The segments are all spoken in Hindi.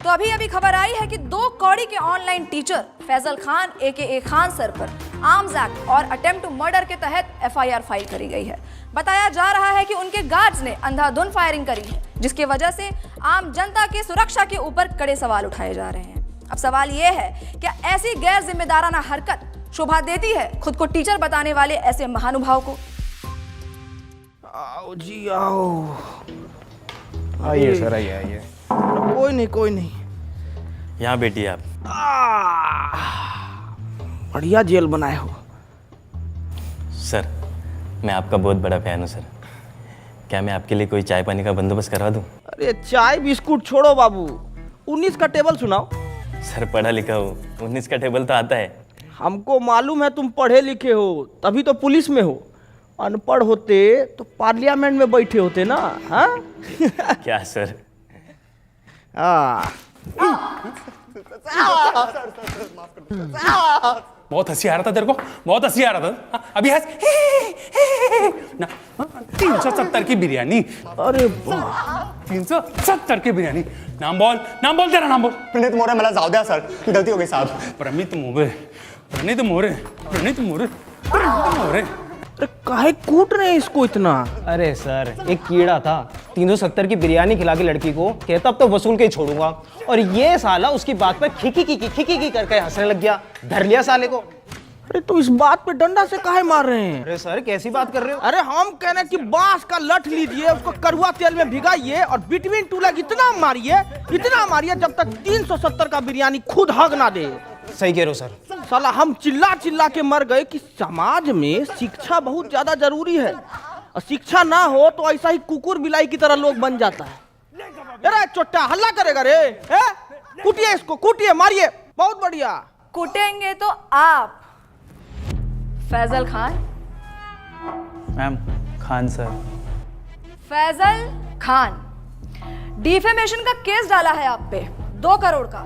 तो अभी अभी खबर आई है कि 2 कौड़ी के online teacher Faisal Khan AKA Khan sir पर आर्म्स एक्ट और अटेम्प्ट टू मर्डर के तहत FIR फाइल करी गई है। बताया जा रहा है कि उनके गार्ड्स ने अंधाधुंध फायरिंग करी है, जिसकी वजह से आम जनता की सुरक्षा के ऊपर कड़े सवाल उठाए जा रहे हैं। अब सवाल ये है, क्या ऐसी गैर जिम्मेदाराना हरकत शोभा देती है खुद को टीचर बताने वाले ऐसे महानुभाव को? आओ जी आओ। आइए सर, आइए। कोई नहीं। यहाँ बैठिए आप। बढ़िया जेल बनाए हो सर, मैं आपका बहुत बड़ा फैन हूँ सर। क्या मैं आपके लिए कोई चाय पानी का बंदोबस्त करवा दूँ? अरे चाय बिस्कुट छोड़ो बाबू, 19 का टेबल सुनाओ। सर पढ़ा लिखा हूँ, 19 का टेबल तो आता है। हमको मालूम है तुम पढ़े लिखे हो, तभी तो पुलिस में हो। अनपढ़ होते तो पार्लियामेंट में बैठे होते ना। हाँ क्या सर? बहुत हंसी आ रहा था तेरे को, बहुत हंसी आ रहा था। अभी हंस ना। 370 की बिरयानी। अरे 370 की बिरयानी। नाम बोल तेरा नाम बोल। प्रणीत मोरे। मला जाऊ द्या सर, गलती हो गई साहब। प्रणीत मोरे। अरे काहे कूट रहे हैं इसको इतना? अरे सर, एक कीड़ा था 370 की बिरयानी खिला के लड़की को, कहता अब तो वसूल के ही छोड़ूंगा, और ये साला उसकी बात पर खिकी करके हंसने लग गया। धर लिया साले को। अरे तो इस बात पे डंडा से काहे मार रहे हैं? अरे सर, कैसी बात कर रहे हो? अरे हम कह रहे हैं कि बांस का लठ लीजिए, उसको कड़वा तेल में भिगाइए और बिटवीन टू लेग इतना मारिए जब तक 370 का बिरयानी खुद हग ना दे। सही कह रहे हो सर। साला हम चिल्ला के मर गए कि समाज में शिक्षा बहुत ज्यादा जरूरी है, और शिक्षा ना हो तो ऐसा ही कुकुर बिलाई की तरह लोग बन जाता है। अरे चोट्टा हल्ला करेगा रे? कूटिए इसको, कूटिए, मारिए। बहुत बढ़िया। कुटेंगे तो आप Faisal Khan. Ma'am, Khan sir. Faisal Khan, defamation का केस डाला है आप पे 2 करोड़ का।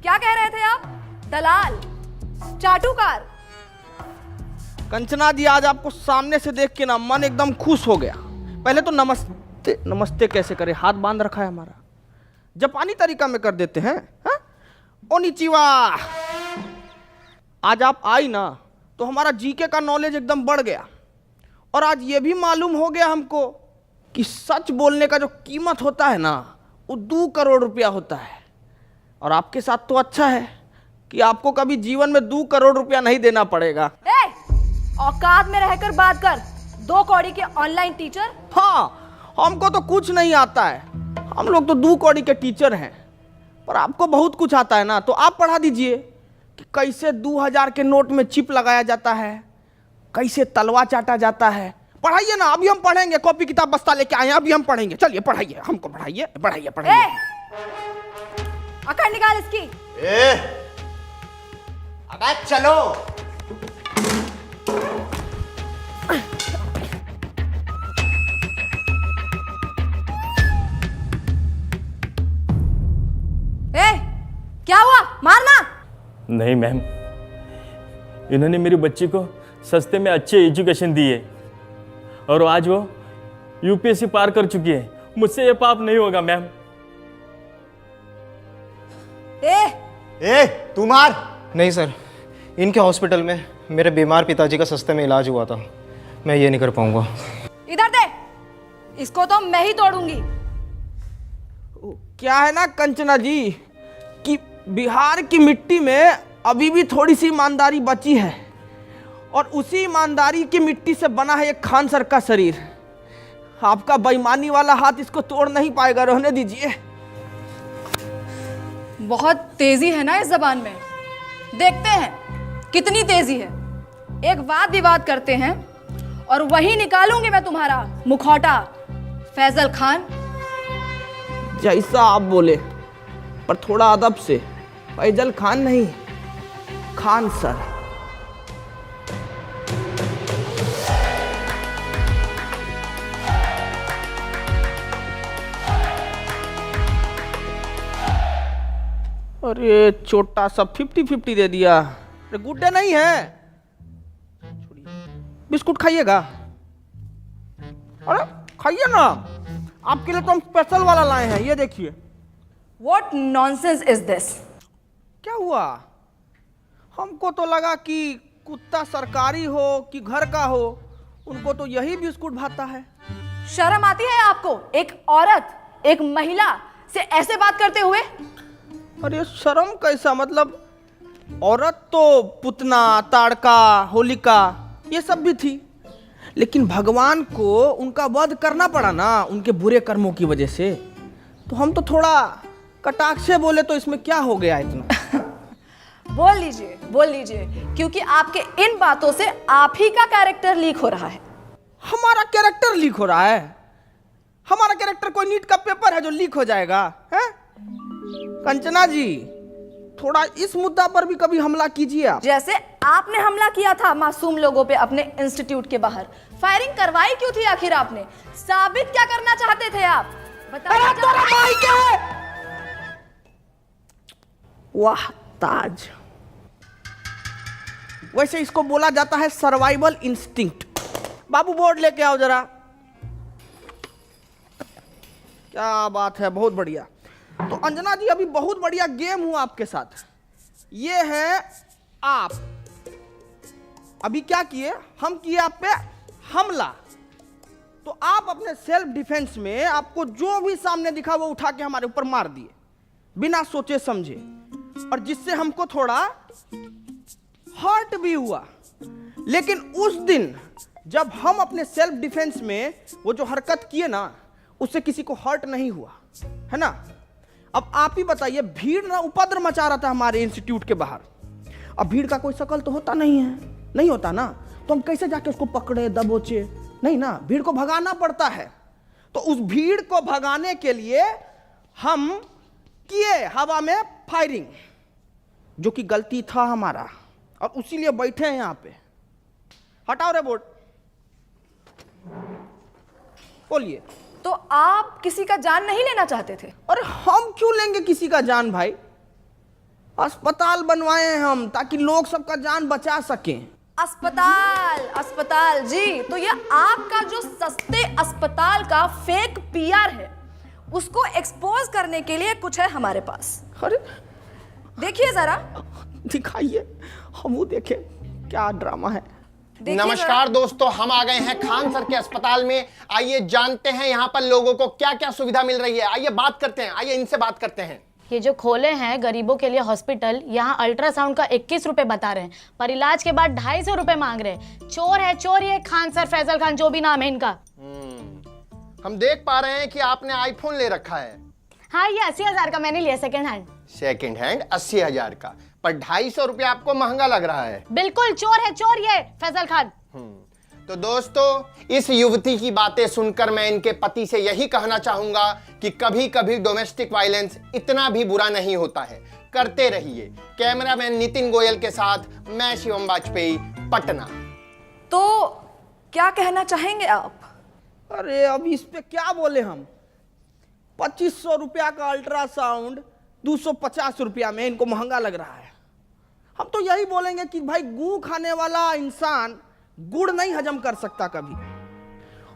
क्या कह रहे थे आप? दलाल, चाटुकार। कंचना जी, आज आपको सामने से देख के ना मन एकदम खुश हो गया। पहले तो नमस्ते कैसे करे, हाथ बांध रखा है हमारा। जापानी तरीका में कर देते हैं। हाँ? ओनिचिवा। आज आप आई ना तो हमारा जीके का नॉलेज एकदम बढ़ गया, और आज ये भी मालूम हो गया हमको कि सच बोलने का जो कीमत होता है ना, वो 2 करोड़ रुपया होता है। और आपके साथ तो अच्छा है कि आपको कभी जीवन में 2 करोड़ रुपया नहीं देना पड़ेगा। औकात में रहकर बात कर। 2 कौड़ी के ऑनलाइन टीचर। हाँ, हमको तो कुछ नहीं आता है। हम लोग तो 2 कौड़ी के टीचर हैं, पर आपको बहुत कुछ आता है ना, तो आप पढ़ा दीजिए कि कैसे 2000 के नोट में चिप लगाया जाता है, कैसे तलवा चाटा जाता है। पढ़ाइए ना, अभी हम पढ़ेंगे। कॉपी किताब बस्ता लेके आए हैं, अभी हम पढ़ेंगे। चलिए पढ़ाइए, हमको पढ़ाइए। अकड़ निकाल इसकी। अबे चलो। क्या हुआ? मारना नहीं मैम, इन्होंने मेरी बच्ची को सस्ते में अच्छे एजुकेशन दी है, और आज वो UPSC पार कर चुकी है। मुझसे ये पाप नहीं होगा मैम। तू मार। नहीं सर, इनके हॉस्पिटल में मेरे बीमार पिताजी का सस्ते में इलाज हुआ था, मैं ये नहीं कर पाऊंगा। इधर दे, इसको तो मैं ही तोड़ूंगी। क्या है ना कंचना जी कि बिहार की मिट्टी में अभी भी थोड़ी सी ईमानदारी बची है, और उसी ईमानदारी की मिट्टी से बना है एक खान सर का शरीर। आपका बेईमानी वाला हाथ इसको तोड़ नहीं पाएगा, रहने दीजिए। बहुत तेजी है ना इस जबान में, देखते हैं कितनी तेजी है। एक वाद विवाद करते हैं और वही निकालूंगी मैं तुम्हारा मुखौटा। फैजल खान, जैसा आप बोले, पर थोड़ा अदब से। फैजल खान नहीं, खान सर। अरे छोटा सा 50-50 दे दिया। अरे गुड्डे नहीं है, बिस्कुट खाइएगा? अरे खाइए ना, आपके लिए तो हम स्पेशल वाला लाए हैं, ये देखिए। What nonsense is this? क्या हुआ? हमको तो लगा कि कुत्ता सरकारी हो कि घर का हो, उनको तो यही बिस्कुट भाता है। शर्म आती है आपको? एक औरत, एक महिला से ऐसे बात करते हुए? अरे शर्म कैसा, मतलब औरत तो पुतना, ताड़का, होलिका ये सब भी थी, लेकिन भगवान को उनका वध करना पड़ा ना उनके बुरे कर्मों की वजह से। तो हम तो थोड़ा कटाक्ष से बोले, तो इसमें क्या हो गया इतना। बोल लीजिए, क्योंकि आपके इन बातों से आप ही का कैरेक्टर लीक हो रहा है। हमारा कैरेक्टर लीक हो रहा है? हमारा कैरेक्टर कोई नीट का पेपर है जो लीक हो जाएगा? है कंचना जी, थोड़ा इस मुद्दा पर भी कभी हमला कीजिए आप। जैसे आपने हमला किया था मासूम लोगों पे अपने इंस्टीट्यूट के बाहर। फायरिंग करवाई क्यों थी आखिर आपने? साबित क्या करना चाहते थे आप? बताइए। वाह ताज, वैसे इसको बोला जाता है सर्वाइवल इंस्टिंक्ट। बाबू बोर्ड लेके आओ जरा। क्या बात है, बहुत बढ़िया। तो अंजना जी, अभी बहुत बढ़िया गेम हुआ आपके साथ। ये है आप अभी क्या किए, हम किए आप पे हमला। तो आप अपने सेल्फ डिफेंस में आपको जो भी सामने दिखा वो उठा के हमारे ऊपर मार दिए बिना सोचे समझे, और जिससे हमको थोड़ा हर्ट भी हुआ। लेकिन उस दिन जब हम अपने सेल्फ डिफेंस में वो जो हरकत किए ना, उससे किसी को हर्ट नहीं हुआ, है ना। अब आप ही बताइए, भीड़ ना उपद्रव मचा रहा था हमारे इंस्टीट्यूट के बाहर। अब भीड़ का कोई शकल तो होता नहीं है, नहीं होता ना, तो हम कैसे जाके उसको पकड़े दबोचे? नहीं ना, भीड़ को भगाना पड़ता है। तो उस भीड़ को भगाने के लिए हम किए हवा में फायरिंग, जो कि गलती था हमारा, और उसीलिए बैठे हैं यहां पे। हटाओ रे बोर्ड, बोलिए। तो आप किसी का जान नहीं लेना चाहते थे? अरे हम क्यों लेंगे किसी का जान भाई? अस्पताल बनवाए हैं हम ताकि लोग सबका जान बचा सकें। अस्पताल जी, तो ये आपका जो सस्ते अस्पताल का फेक पीआर है, उसको एक्सपोज करने के लिए कुछ है हमारे पास। अरे देखिए जरा, दिखाइए, हम वो देखें क्या ड्रामा है। नमस्कार दोस्तों, हम आ गए हैं खान सर के अस्पताल में। आइए जानते हैं यहाँ पर लोगों को क्या क्या सुविधा मिल रही है। आइए बात करते हैं, आइए इनसे बात करते हैं। ये जो खोले हैं गरीबों के लिए हॉस्पिटल, यहाँ अल्ट्रासाउंड का 21 रुपए बता रहे हैं, पर इलाज के बाद 250 रुपए मांग रहे हैं। चोर है चोर, ये खान सर, फैजल खान, जो भी नाम है इनका। हम देख पा रहे हैं कि आपने आईफोन ले रखा है। हाँ, ये 80,000 का मैंने लिया, सेकंड हैंड। सेकंड हैंड 80,000 का, पर 250 रुपया आपको महंगा लग रहा है। बिल्कुल चोर है चोर ये फैजल खान। तो दोस्तों, इस युवती की बातें सुनकर मैं इनके पति से यही कहना चाहूंगा कि कभी कभी डोमेस्टिक वायलेंस इतना भी बुरा नहीं होता है। करते रहिए। कैमरामैन नितिन गोयल के साथ मैं शिवम वाजपेयी, पटना। तो क्या कहना चाहेंगे आप? अरे अब इस पे क्या बोले हम? 2500 रुपया का अल्ट्रासाउंड 250 रुपया में इनको महंगा लग रहा है। हम तो यही बोलेंगे कि भाई, गू खाने वाला इंसान गुड़ नहीं हजम कर सकता कभी।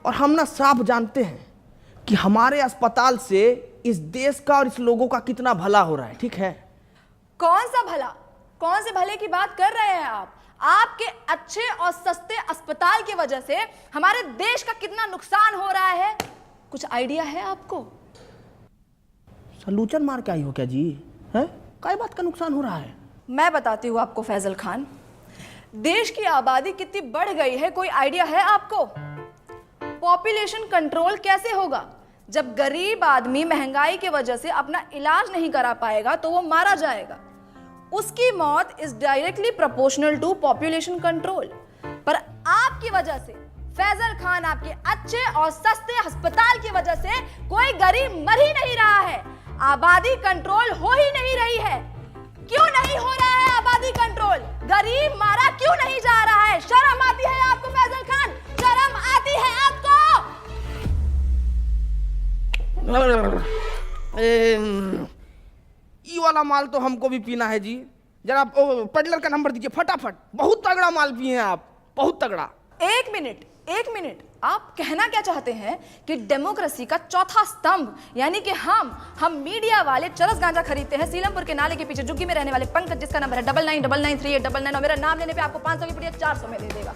और हम ना साफ जानते हैं कि हमारे अस्पताल से इस देश का और इस लोगों का कितना भला हो रहा है, ठीक है। कौन सा भला? कौन से भले की बात कर रहे हैं आप? आपके अच्छे और सस्ते अस्पताल की वजह से हमारे देश का कितना नुकसान हो रहा है, कुछ आइडिया है आपको? सलूचन मार के आई हो क्या जी? है काय बात का नुकसान हो रहा है? मैं बताती हूँ आपको फैजल खान। देश की आबादी कितनी बढ़ गई है, कोई आइडिया है आपको? पॉपुलेशन कंट्रोल कैसे होगा? जब गरीब आदमी महंगाई की वजह से अपना इलाज नहीं करा पाएगा तो वो मारा जाएगा। उसकी मौत is directly proportional to population control. पर आपकी वजह से, फैजल खान, आपके अच्छे और सस्ते अस्पताल की वजह से कोई गरीब मर ही नहीं रहा है, आबादी कंट्रोल हो ही नहीं रही है। क्यों नहीं हो रहा है आबादी कंट्रोल? गरीब मारा क्यों नहीं जा रहा है? शर्म आती है आपको फैजल खान? शर्म आती है आपको? ये वाला माल तो हमको भी पीना है जी। जरा पेडलर का नंबर दीजिए फटाफट। बहुत तगड़ा माल पिए हैं आप, बहुत तगड़ा। एक मिनट, आप कहना क्या चाहते हैं कि डेमोक्रेसी का चौथा स्तंभ यानी कि हम मीडिया वाले चरस गांजा खरीदते हैं सीलमपुर के नाले के पीछे झुग्गी में रहने वाले पंकज, जिसका नंबर है 99993899 और मेरा नाम लेने पे आपको 500 की पुड़िया 400 में दे देगा।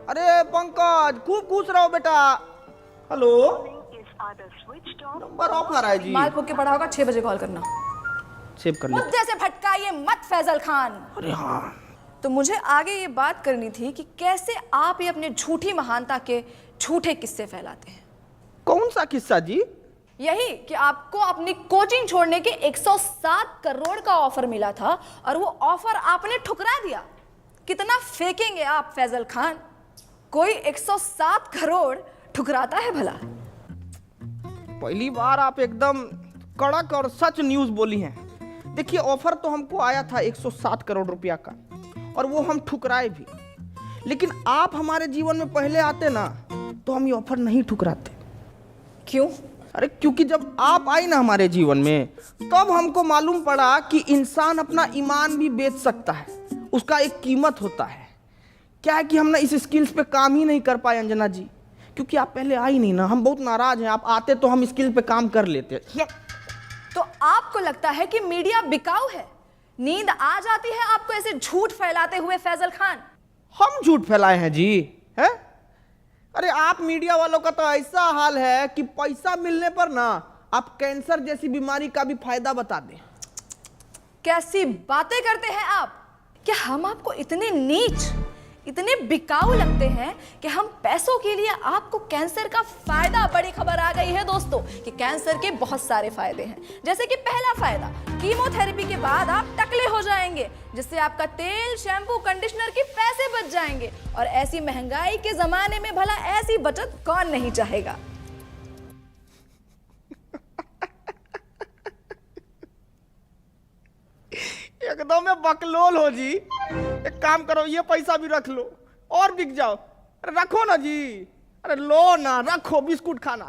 अरे पंकज, खूब खुश रहो बेटा। हेलो, नंबर ऑफ आ रहा है जी। माल फूक के पड़ा होगा, 6 बजे कॉल करना। सेव कर ले। मुद्दे से भटकाइए मत फैजल खान। अरे हाँ, तो मुझे आगे ये बात करनी थी कि कैसे आप ये अपने झूठी महानता के झूठे किस्से फैलाते हैं। कौन सा किस्सा जी? यही कि आपको अपनी कोचिंग छोड़ने के 107 करोड़ का ऑफर मिला था और वो ऑफर आपने ठुकरा दिया। कितना फेंकेंगे आप फैजल खान? कोई 107 करोड़ ठुकराता है भला? पहली बार आप एकदम कड़क और सच न्यूज बोली हैं। देखिए, ऑफर तो हमको आया था 107 करोड़ रुपया का और वो हम ठुकराए भी, लेकिन आप हमारे जीवन में पहले आते ना तो हम ये ऑफर नहीं ठुकराते। क्यों? अरे क्योंकि जब आप आई ना हमारे जीवन में तब हमको मालूम पड़ा कि इंसान अपना ईमान भी बेच सकता है, उसका एक कीमत होता है। क्या है कि हम ना इस स्किल्स पे काम ही नहीं कर पाए अंजना जी, क्योंकि आप पहले आई नहीं ना। हम बहुत नाराज हैं, आप आते तो हम स्किल पे काम कर लेते। तो आपको लगता है कि मीडिया बिकाऊ है? नींद आ जाती है आपको ऐसे झूठ फैलाते हुए फैजल खान? हम झूठ फैलाए हैं जी? हैं? अरे आप मीडिया वालों का तो ऐसा हाल है कि पैसा मिलने पर ना आप कैंसर जैसी बीमारी का भी फायदा बता दें। कैसी बातें करते हैं आप? क्या हम आपको इतने नीच, इतने बिकाऊ लगते हैं कि हम पैसों के लिए आपको कैंसर का फायदा? बड़ी खबर आ गई है दोस्तों कि कैंसर के बहुत सारे फायदे हैं। जैसे कि पहला फायदा, कीमोथेरेपी के बाद आप टकले हो जाएंगे, जिससे आपका तेल, शैम्पू, कंडीशनर के पैसे बच जाएंगे। और ऐसी महंगाई के जमाने में भला ऐसी बचत कौन नहीं चाहेगा? एकदम में बकलोल हो जी। एक काम करो, ये पैसा भी रख लो और बिक जाओ। अरे रखो ना जी, अरे लो ना, रखो, बिस्कुट खाना।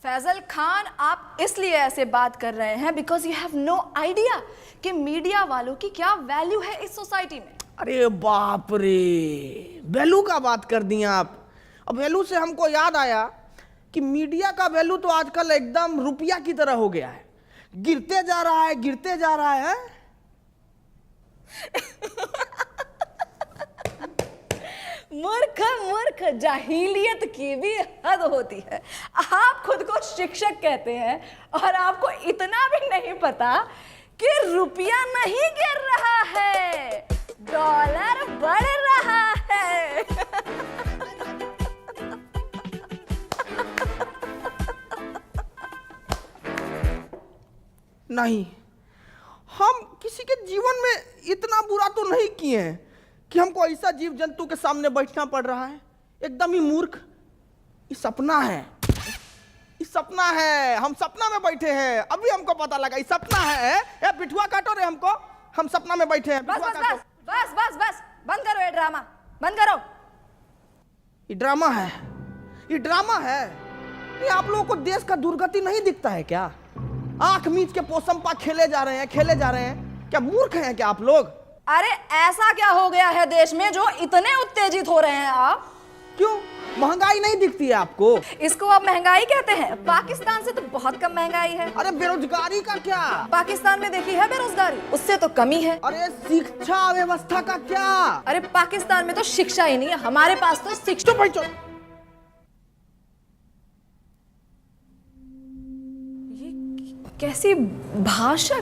फैजल खान, आप इसलिए ऐसे बात कर रहे हैं because you have no idea कि मीडिया वालों की क्या वैल्यू है इस सोसाइटी में। अरे बाप रे, वैल्यू का बात कर दी आप। अब वैल्यू से हमको याद आया कि मीडिया का वैल्यू तो आजकल एकदम रुपया की तरह हो गया है, गिरते जा रहा है, गिरते जा रहा है। मूर्ख मूर्ख, जाहिलियत की भी हद होती है। आप खुद को शिक्षक कहते हैं और आपको इतना भी नहीं पता कि रुपया नहीं गिर रहा है, डॉलर बढ़ रहा है। नहीं, हम किसी के जीवन में इतना बुरा तो नहीं किए हैं कि हमको ऐसा जीव जंतु के सामने बैठना पड़ रहा है। एकदम ही मूर्ख। ये सपना है, ये सपना है। हम सपना में बैठे हैं, अभी हमको पता लगा ये सपना है। ए पिठुआ काटो रे हमको, हम सपना में बैठे हैं। बस बस बस बस बस बस, बंद करो ये ड्रामा, बंद करो। ये ड्रामा है, ये ड्रामा है। ये आप लोगों को देश का दुर्गति नहीं दिखता है क्या? आंख मीच के पोसंपा खेले जा रहे हैं, खेले जा रहे हैं। क्या मूर्ख हैं क्या आप लोग? अरे ऐसा क्या हो गया है देश में जो इतने उत्तेजित हो रहे हैं आप? क्यों, महंगाई नहीं दिखती है आपको? इसको आप महंगाई कहते हैं? पाकिस्तान से तो बहुत कम महंगाई है। अरे बेरोजगारी का क्या? पाकिस्तान में देखी है बेरोजगारी, उससे तो कमी है। अरे शिक्षा व्यवस्था का क्या? अरे पाकिस्तान में तो शिक्षा ही नहीं है, हमारे पास तो शिक्षा। ये कैसी भाषा?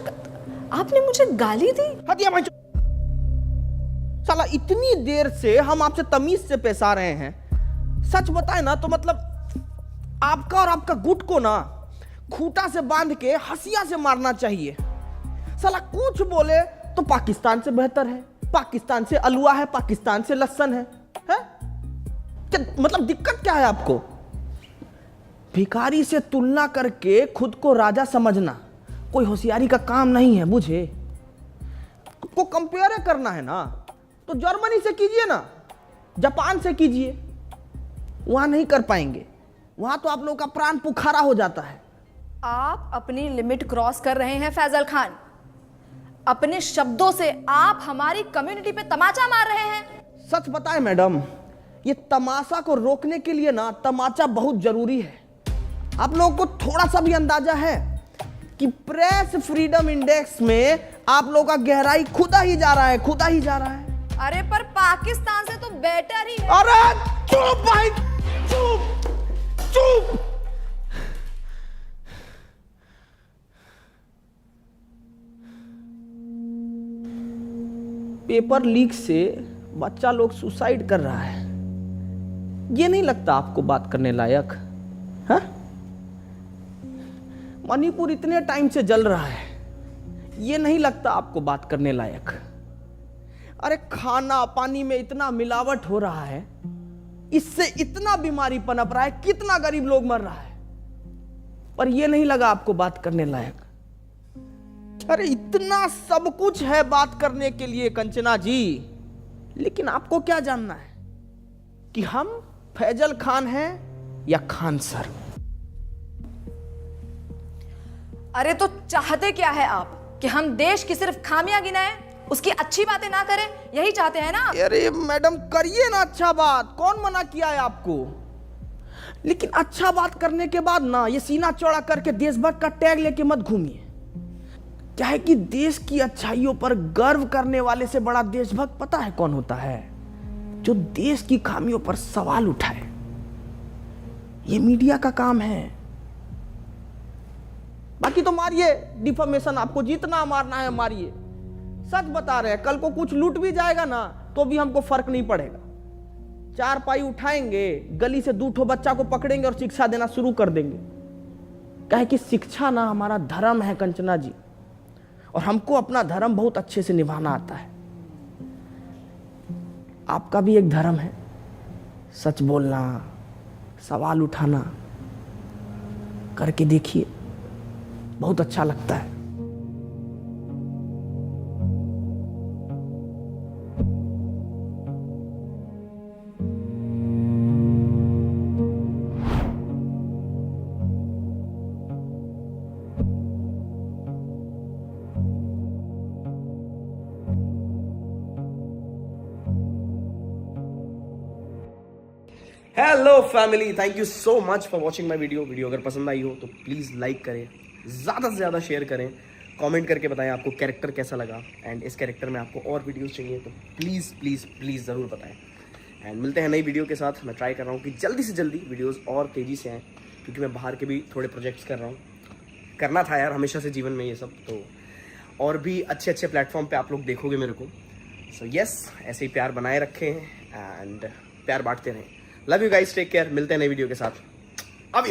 आपने मुझे गाली दी? हटिया भाई। साला इतनी देर से हम आपसे तमीज से पेश आ रहे हैं। सच बताए ना तो मतलब आपका और आपका गुट को ना खूंटा से बांध के हंसिया से मारना चाहिए। साला कुछ बोले तो पाकिस्तान से बेहतर है, पाकिस्तान से अलुआ है, पाकिस्तान से लहसुन है? क्या मतलब दिक्कत क्या है आपको? भिखारी से तुलना करके खुद को राजा समझना कोई होशियारी का काम नहीं है। बुझे को कंपेयर करना है ना तो जर्मनी से कीजिए ना, जापान से कीजिए। वहां नहीं कर पाएंगे, वहां तो आप लोगों का प्राण पुखारा हो जाता है। आप अपनी लिमिट क्रॉस कर रहे हैं फैजल खान। अपने शब्दों से आप हमारी कम्युनिटी पे तमाचा मार रहे हैं। सच बताएं मैडम, ये तमाशा को रोकने के लिए ना तमाचा बहुत जरूरी है। आप लोगों को थोड़ा सा भी अंदाजा है कि प्रेस फ्रीडम इंडेक्स में आप लोगों का गहराई खुदा ही जा रहा है, खुदा ही जा रहा है। अरे पर पाकिस्तान से तो बेटर ही है। अरे चुप भाई, चुप चुप। पेपर लीक से बच्चा लोग सुसाइड कर रहा है, ये नहीं लगता आपको बात करने लायक? हाँ? मणिपुर इतने टाइम से जल रहा है, ये नहीं लगता आपको बात करने लायक? अरे खाना पानी में इतना मिलावट हो रहा है, इससे इतना बीमारी पनप रहा है, कितना गरीब लोग मर रहा है, पर यह नहीं लगा आपको बात करने लायक? अरे इतना सब कुछ है बात करने के लिए कंचना जी, लेकिन आपको क्या जानना है कि हम फैजल खान हैं या खान सर? अरे तो चाहते क्या है आप कि हम देश की सिर्फ खामियां गिनाएं, उसकी अच्छी बातें ना करें? यही चाहते हैं ना? अरे मैडम करिए ना अच्छा बात, कौन मना किया है आपको? लेकिन अच्छा बात करने के बाद ना ये सीना चौड़ा करके देशभक्त का टैग लेके मत घूमिए। क्या है कि देश की अच्छाइयों पर गर्व करने वाले से बड़ा देशभक्त पता है कौन होता है? जो देश की खामियों पर सवाल उठाए। ये मीडिया का काम है। बाकी तो मारिए डिफॉर्मेशन, आपको जितना मारना है मारिए। सच बता रहे हैं, कल को कुछ लूट भी जाएगा ना तो भी हमको फर्क नहीं पड़ेगा। 4 पाई उठाएंगे, गली से 2 ठो बच्चा को पकड़ेंगे और शिक्षा देना शुरू कर देंगे। कहे कि शिक्षा ना हमारा धर्म है कंचना जी, और हमको अपना धर्म बहुत अच्छे से निभाना आता है। आपका भी एक धर्म है, सच बोलना, सवाल उठाना। करके देखिए, बहुत अच्छा लगता है। Hello family, thank you so much for watching my video. अगर पसंद आई हो तो प्लीज़ लाइक करें, ज़्यादा से ज़्यादा शेयर करें, कमेंट करके बताएं आपको कैरेक्टर कैसा लगा, एंड इस कैरेक्टर में आपको और वीडियोस चाहिए तो प्लीज़ प्लीज़ प्लीज़ ज़रूर बताएं। एंड मिलते हैं नई वीडियो के साथ। मैं ट्राई कर रहा हूँ कि जल्दी से जल्दी वीडियोज़ और तेज़ी से आएँ, क्योंकि मैं बाहर के भी थोड़े प्रोजेक्ट्स कर रहा हूँ। करना था यार हमेशा से जीवन में ये सब, तो और भी अच्छे अच्छे प्लेटफॉर्म पर आप लोग देखोगे मेरे को। सो यस, ऐसे ही प्यार बनाए रखें एंड प्यार बांटते रहें। Love you guys, take care. मिलते हैं नई वीडियो के साथ। अब